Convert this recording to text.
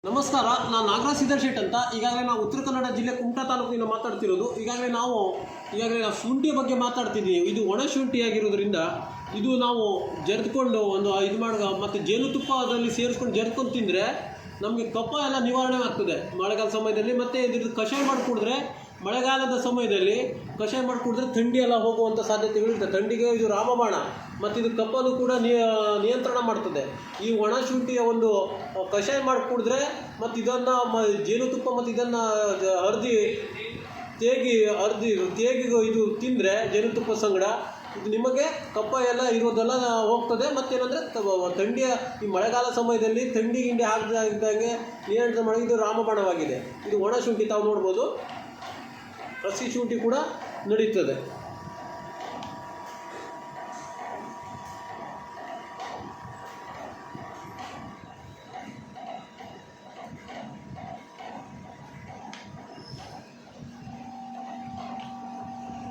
ನಮಸ್ಕಾರ, ನಾನು ನಾಗರಾಜ್ ಸಿದ್ದರ್ ಶೆಟ್ ಅಂತ. ಈಗಾಗಲೇ ನಾವು ಉತ್ತರ ಕನ್ನಡ ಜಿಲ್ಲೆ ಕುಮಟಾ ತಾಲೂಕಿನ ಮಾತಾಡ್ತಿರೋದು. ಈಗಾಗಲೇ ನಾವು ಶುಂಠಿ ಬಗ್ಗೆ ಮಾತಾಡ್ತಿದ್ದೀವಿ. ಇದು ಒಣ ಶುಂಠಿ ಆಗಿರೋದ್ರಿಂದ ಇದು ನಾವು ಜರಿದುಕೊಂಡು ಇದು ಮತ್ತು ಜೇನುತುಪ್ಪದಲ್ಲಿ ಸೇರಿಸ್ಕೊಂಡು ಜರಿದ್ಕೊಂಡು ತಿಂದರೆ ನಮಗೆ ಕಫ ಎಲ್ಲ ನಿವಾರಣೆ ಆಗ್ತದೆ ಮಳೆಗಾಲ ಸಮಯದಲ್ಲಿ. ಮತ್ತು ಇದ್ರದ್ದು ಕಷಾಯ ಮಾಡಿ ಕುಡಿದ್ರೆ ಮಳೆಗಾಲದ ಸಮಯದಲ್ಲಿ ಕಷಾಯ ಮಾಡಿ ಕುಡಿದ್ರೆ ಥಂಡಿ ಎಲ್ಲ ಹೋಗುವಂಥ ಸಾಧ್ಯತೆಗಳಿರ್ತದೆ. ಥಂಡಿಗೆ ಇದು ರಾಮಬಾಣ ಮತ್ತು ಇದು ಕಫನು ಕೂಡ ನಿಯಂತ್ರಣ ಮಾಡ್ತದೆ. ಈ ಒಣ ಶುಂಠಿಯ ಒಂದು ಕಷಾಯ ಮಾಡಿ ಕುಡಿದ್ರೆ ಮತ್ತು ಇದನ್ನು ಜೇನುತುಪ್ಪ ಮತ್ತು ಇದನ್ನು ತೇಗಿ ಇದು ತಿಂದರೆ ಜೇನುತುಪ್ಪ ಸಂಗಡ ಇದು ನಿಮಗೆ ಕಫ ಎಲ್ಲ ಇರೋದೆಲ್ಲ ಹೋಗ್ತದೆ. ಮತ್ತೇನೆಂದರೆ ಥಂಡಿಯ ಈ ಮಳೆಗಾಲ ಸಮಯದಲ್ಲಿ ಥಂಡಿ ಗಿಂಡಿ ಆಗದಂಗೆ ನಿಯಂತ್ರಣ ಮಾಡಿ ಇದು ರಾಮಬಾಣವಾಗಿದೆ. ಇದು ಒಣ ಶುಂಠಿ ತಾವು ನೋಡ್ಬೋದು. ಹಸಿ ಶುಂಠಿ ಕೂಡ ನಡೀತದೆ.